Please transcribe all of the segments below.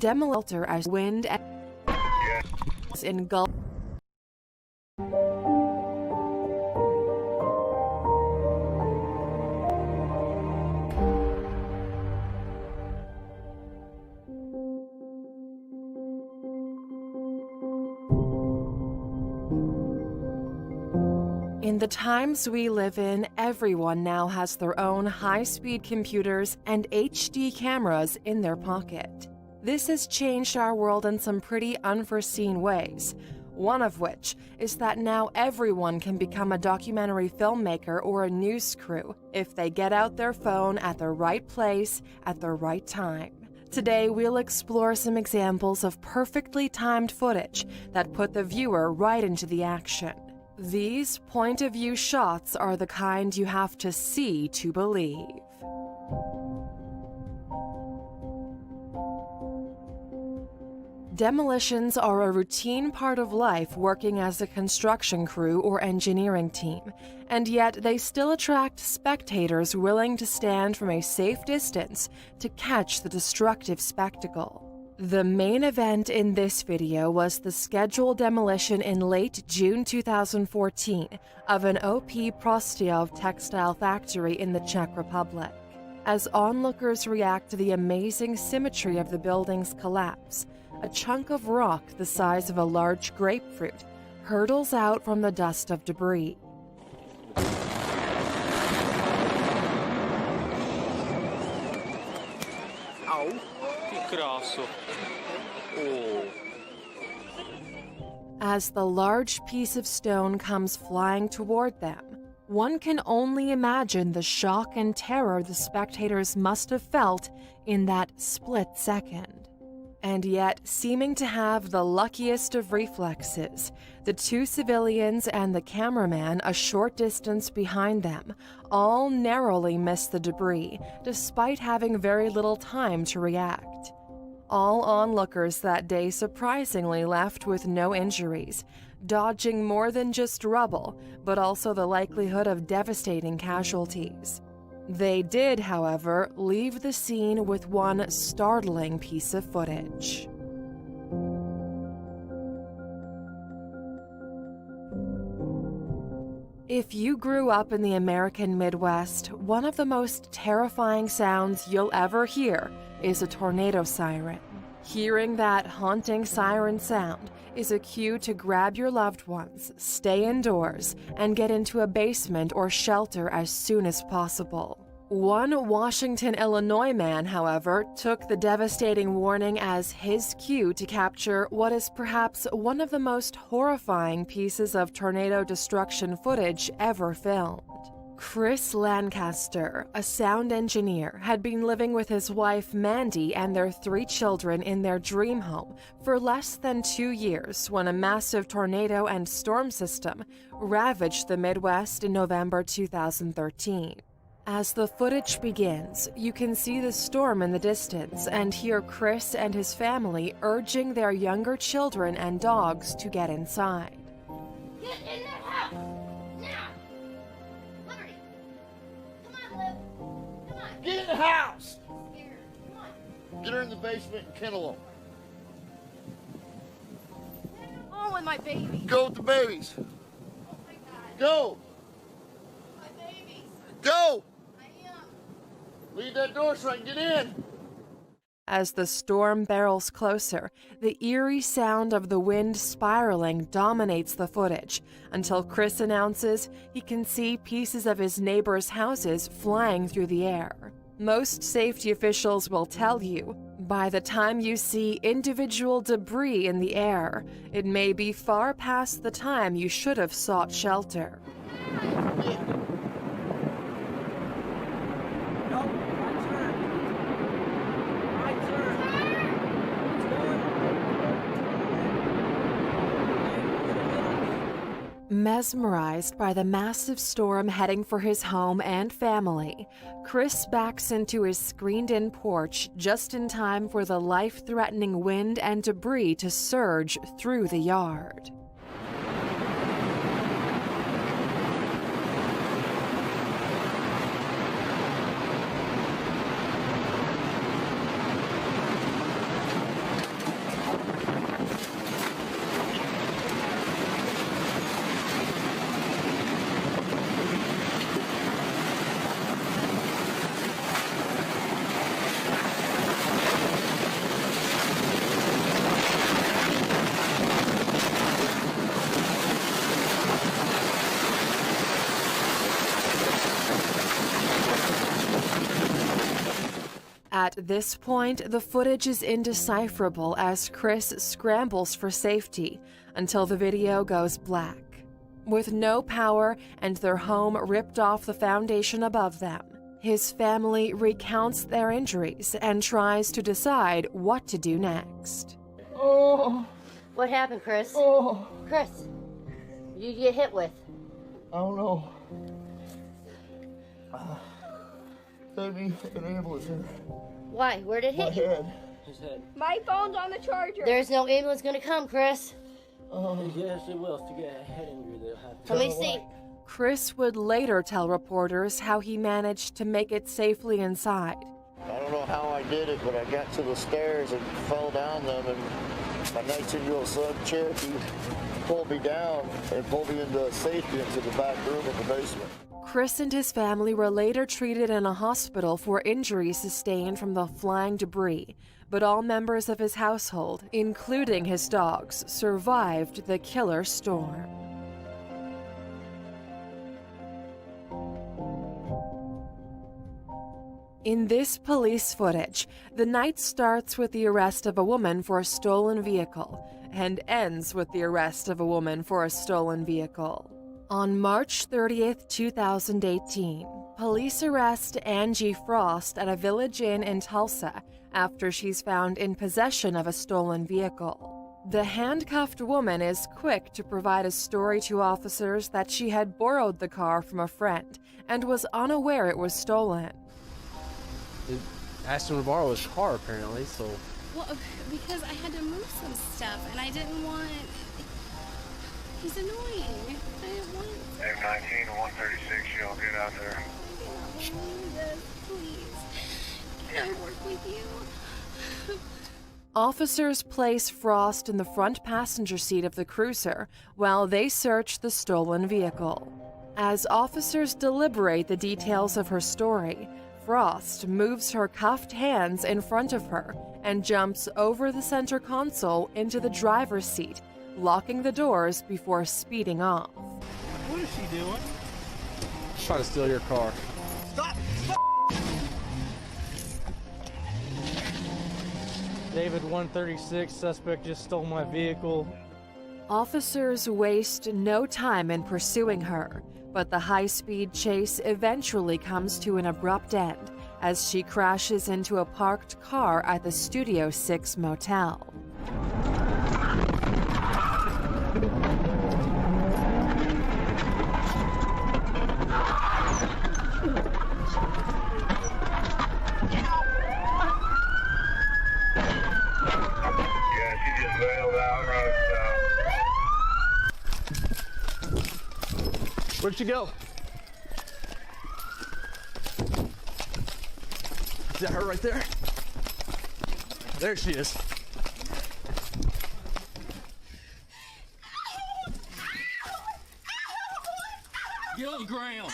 Demolition as wind and engulf. In the times we live in, everyone now has their own high-speed computers and HD cameras in their pocket. This has changed our world in some pretty unforeseen ways, one of which is that now everyone can become a documentary filmmaker or a news crew if they get out their phone at the right place at the right time. Today, we'll explore some examples of perfectly timed footage that put the viewer right into the action. These point-of-view shots are the kind you have to see to believe. Demolitions are a routine part of life working as a construction crew or engineering team, and yet they still attract spectators willing to stand from a safe distance to catch the destructive spectacle. The main event in this video was the scheduled demolition in late June 2014 of an OP Prostyov textile factory in the Czech Republic. As onlookers react to the amazing symmetry of the building's collapse, a chunk of rock the size of a large grapefruit hurtles out from the dust of debris. Ow. Krásu. Oh. As the large piece of stone comes flying toward them, one can only imagine the shock and terror the spectators must have felt in that split second. And yet, seeming to have the luckiest of reflexes, the two civilians and the cameraman a short distance behind them all narrowly miss the debris, despite having very little time to react. All onlookers that day surprisingly left with no injuries, dodging more than just rubble, but also the likelihood of devastating casualties. They did, however, leave the scene with one startling piece of footage. If you grew up in the American Midwest, one of the most terrifying sounds you'll ever hear is a tornado siren. Hearing that haunting siren sound is a cue to grab your loved ones, stay indoors, and get into a basement or shelter as soon as possible. One Washington, Illinois man, however, took the devastating warning as his cue to capture what is perhaps one of the most horrifying pieces of tornado destruction footage ever filmed. Chris Lancaster, a sound engineer, had been living with his wife Mandy and their 3 children in their dream home for less than 2 years when a massive tornado and storm system ravaged the Midwest in November 2013. As the footage begins, you can see the storm in the distance and hear Chris and his family urging their younger children and dogs to get inside. Get in that house! Now! Liberty! Come on, Liv! Come on! Get in the house! Here, come on! Get her in the basement and kennel What's wrong with my baby? them. Go with the babies. Oh my God. Go! My babies. Go! I am. Leave that door so I can get in. As the storm barrels closer, the eerie sound of the wind spiraling dominates the footage until Chris announces he can see pieces of his neighbors' houses flying through the air. Most safety officials will tell you, by the time you see individual debris in the air, it may be far past the time you should have sought shelter. Mesmerized by the massive storm heading for his home and family, Chris backs into his screened-in porch just in time for the life-threatening wind and debris to surge through the yard. At this point, the footage is indecipherable as Chris scrambles for safety until the video goes black. With no power and their home ripped off the foundation above them, his family recounts their injuries and tries to decide what to do next. Oh, What happened, Chris? oh, Chris, you get hit with? I don't know. Maybe an ambulance here. Why? Where did it My hit you? head. His head. My phone's on the charger. There's no ambulance gonna come, Chris. Yes, it will. To get a head injury, they'll have to. Let me see. Chris would later tell reporters how he managed to make it safely inside. I don't know how I did it, but I got to the stairs and fell down them, and my 19-year-old son, Cherokee, pulled me down and pulled me into safety into the back room of the basement. Chris and his family were later treated in a hospital for injuries sustained from the flying debris, but all members of his household, including his dogs, survived the killer storm. In this police footage, the night starts with the arrest of a woman for a stolen vehicle and ends with the arrest of a woman for a stolen vehicle. On March 30th, 2018, police arrest Angie Frost at a village inn in Tulsa after she's found in possession of a stolen vehicle. The handcuffed woman is quick to provide a story to officers that she had borrowed the car from a friend and was unaware it was stolen. Asked him to borrow his car, apparently, so... Well, because I had to move some stuff, and I didn't want... He's annoying. I didn't want... M19 to 136, y'all get out there. Please. Can I work with you? Officers place Frost in the front passenger seat of the cruiser while they search the stolen vehicle. As officers deliberate the details of her story, Frost moves her cuffed hands in front of her and jumps over the center console into the driver's seat, locking the doors before speeding off. What is she doing? Trying to steal your car. Stop! David 136, suspect just stole my vehicle. Officers waste no time in pursuing her, but the high-speed chase eventually comes to an abrupt end as she crashes into a parked car at the Studio 6 motel. Yeah, she just bailed out road stop. Where'd she go? Is that her right there? There she is. Get on the ground!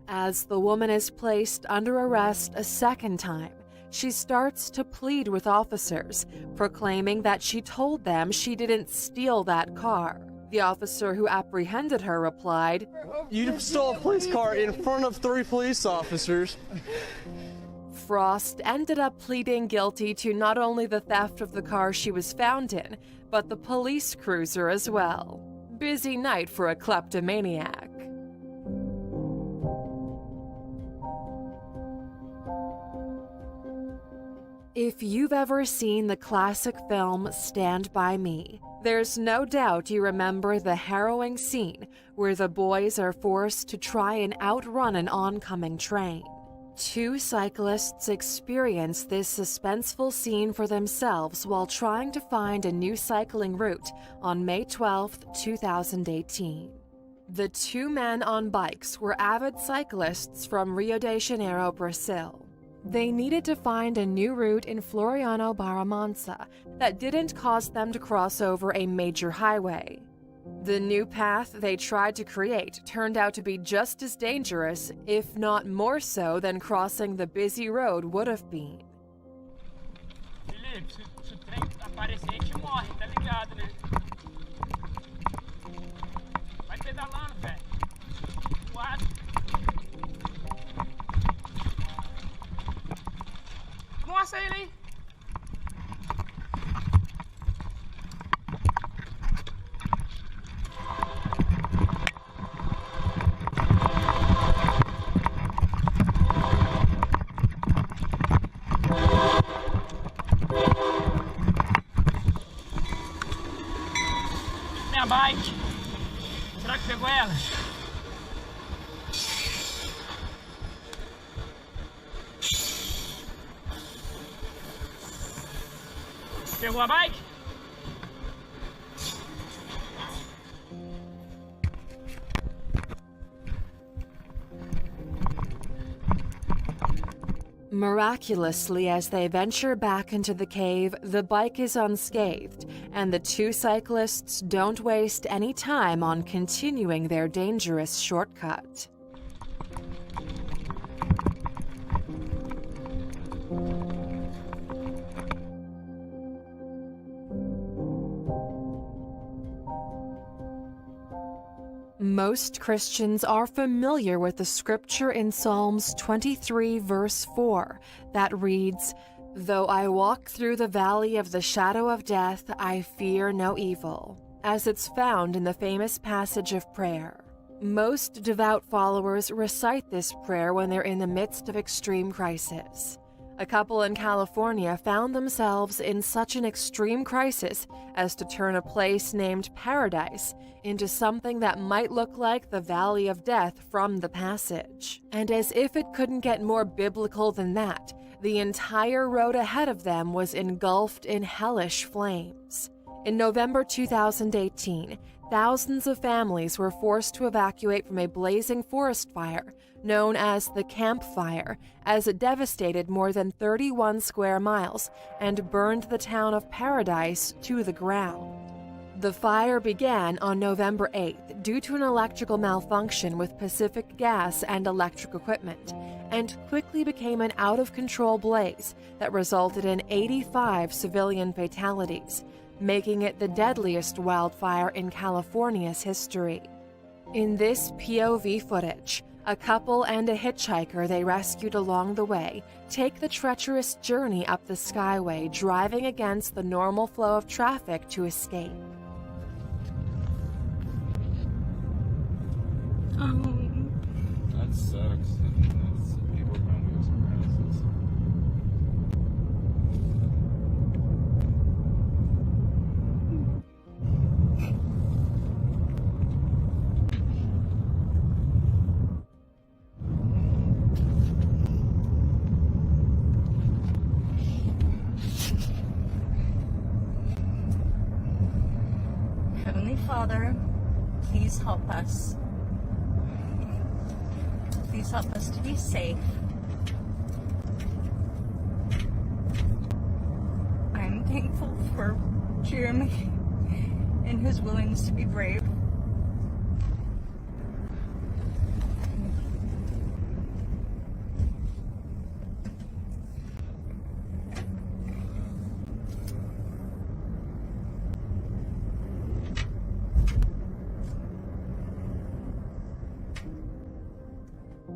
As the woman is placed under arrest a second time, she starts to plead with officers, proclaiming that she told them she didn't steal that car. The officer who apprehended her replied, You stole a police car in front of 3 police officers. Frost ended up pleading guilty to not only the theft of the car she was found in, but the police cruiser as well. Busy night for a kleptomaniac. If you've ever seen the classic film Stand By Me, there's no doubt you remember the harrowing scene where the boys are forced to try and outrun an oncoming train. 2 cyclists experience this suspenseful scene for themselves while trying to find a new cycling route on May 12, 2018. The 2 men on bikes were avid cyclists from Rio de Janeiro, Brazil. They needed to find a new route in Floriano Barra Mansa that didn't cause them to cross over a major highway. The new path they tried to create turned out to be just as dangerous, if not more so, than crossing the busy road would have been. Felipe, se o trem aparecer, a gente morre, tá ligado, né? Vai pedalando, velho. Voado. Haley. Minha bike. Será que pegou ela? Pegou a bike? Miraculously, as they venture back into the cave, the bike is unscathed, and the two cyclists don't waste any time on continuing their dangerous shortcut. Most Christians are familiar with the scripture in Psalms 23, verse 4, that reads, "Though I walk through the valley of the shadow of death, I fear no evil," as it's found in the famous passage of prayer. Most devout followers recite this prayer when they're in the midst of extreme crisis. A couple in California found themselves in such an extreme crisis as to turn a place named Paradise into something that might look like the Valley of Death from the passage. And as if it couldn't get more biblical than that, the entire road ahead of them was engulfed in hellish flames. In November 2018, thousands of families were forced to evacuate from a blazing forest fire known as the Camp Fire, as it devastated more than 31 square miles and burned the town of Paradise to the ground. The fire began on November 8th due to an electrical malfunction with Pacific Gas and electric equipment, and quickly became an out-of-control blaze that resulted in 85 civilian fatalities, making it the deadliest wildfire in California's history. In this POV footage, a couple and a hitchhiker they rescued along the way take the treacherous journey up the Skyway, driving against the normal flow of traffic to escape. That sucks. People are trying to go somewhere else. Heavenly Father, please help us. Please help us to be safe. I'm thankful for Jeremy and his willingness to be brave.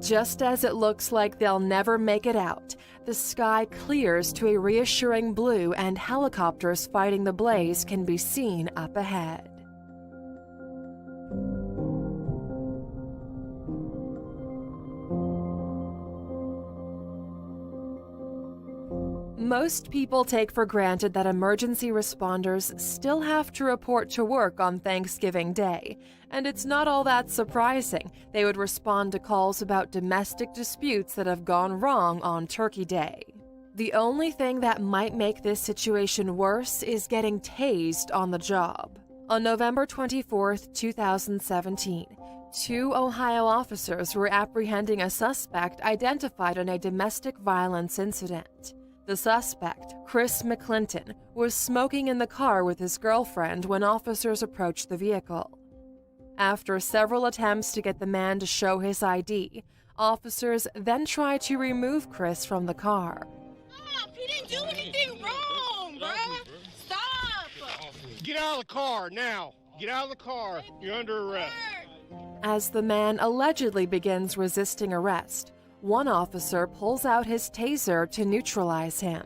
Just as it looks like they'll never make it out, the sky clears to a reassuring blue and helicopters fighting the blaze can be seen up ahead. Most people take for granted that emergency responders still have to report to work on Thanksgiving Day, and it's not all that surprising they would respond to calls about domestic disputes that have gone wrong on Turkey Day. The only thing that might make this situation worse is getting tased on the job. On November 24, 2017, 2 Ohio officers were apprehending a suspect identified in a domestic violence incident. The suspect, Chris McClinton, was smoking in the car with his girlfriend when officers approached the vehicle. After several attempts to get the man to show his ID, officers then tried to remove Chris from the car. Stop! He didn't do anything wrong, bruh! Stop! Get out of the car now! Get out of the car! You're under arrest. As the man allegedly begins resisting arrest, one officer pulls out his taser to neutralize him.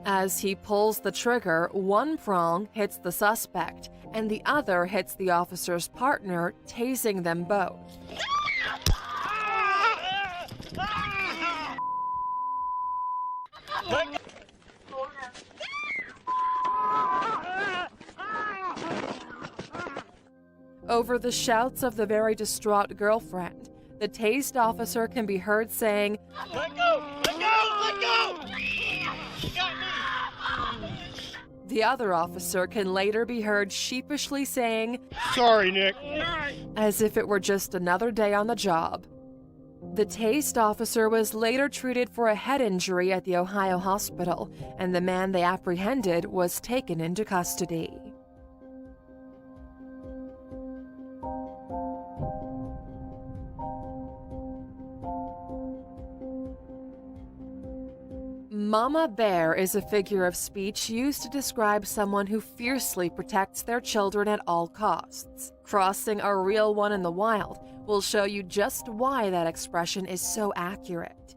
As he pulls the trigger, one prong hits the suspect, and the other hits the officer's partner, tasing them both. Over the shouts of the very distraught girlfriend, the tased officer can be heard saying, Let go! Let go! Let go! You got me! The other officer can later be heard sheepishly saying, Sorry, Nick. as if it were just another day on the job. The tased officer was later treated for a head injury at the Ohio hospital, and the man they apprehended was taken into custody. Mama Bear is a figure of speech used to describe someone who fiercely protects their children at all costs. Crossing a real one in the wild will show you just why that expression is so accurate.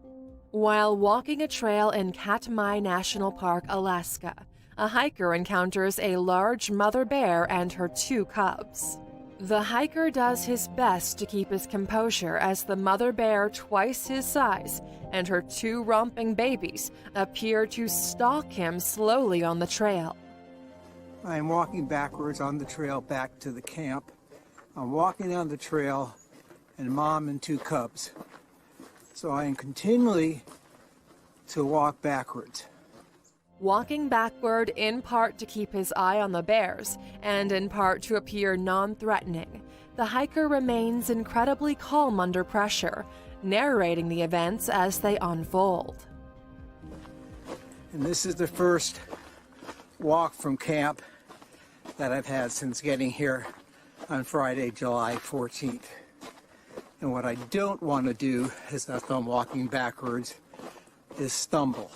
While walking a trail in Katmai National Park, Alaska, a hiker encounters a large mother bear and her 2 cubs. The hiker does his best to keep his composure as the mother bear, twice his size, and her 2 romping babies appear to stalk him slowly on the trail. I'm walking backwards on the trail back to the camp. I'm walking down the trail and mom and 2 cubs. So I am continually to walk backwards. Walking backward in part to keep his eye on the bears and in part to appear non-threatening, the hiker remains incredibly calm under pressure, narrating the events as they unfold. And this is the first walk from camp that I've had since getting here on Friday, July 14th. And what I don't want to do is, as I'm walking backwards, is stumble.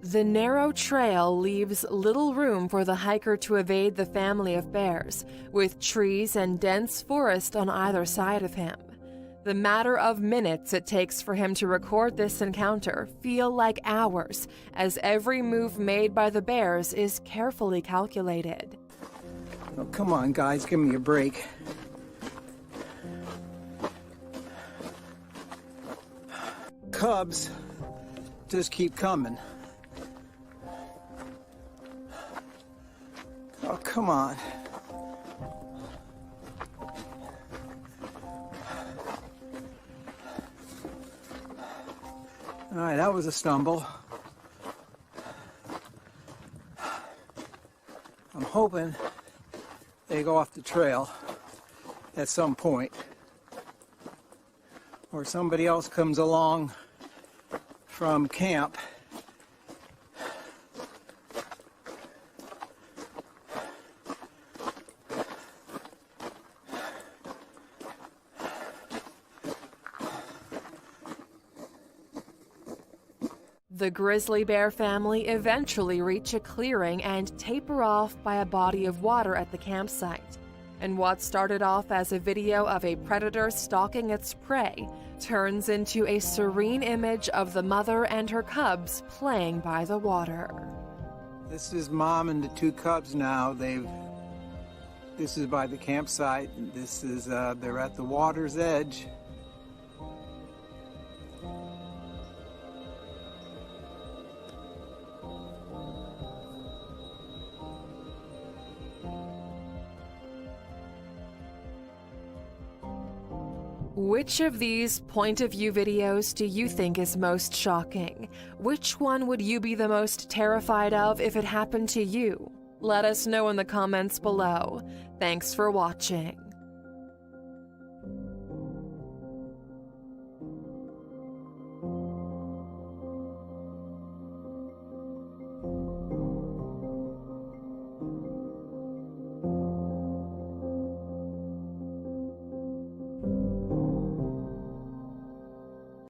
The narrow trail leaves little room for the hiker to evade the family of bears, with trees and dense forest on either side of him. The matter of minutes it takes for him to record this encounter feel like hours, as every move made by the bears is carefully calculated. Oh, come on, guys, give me a break. Cubs just keep coming. Oh, come on. All right, that was a stumble. I'm hoping they go off the trail at some point, or somebody else comes along from camp . The grizzly bear family eventually reach a clearing and taper off by a body of water at the campsite. And what started off as a video of a predator stalking its prey turns into a serene image of the mother and her cubs playing by the water. This is mom and the 2 cubs now. This is by the campsite. This is, they're at the water's edge. Which of these point of view videos do you think is most shocking? Which one would you be the most terrified of if it happened to you? Let us know in the comments below. Thanks for watching.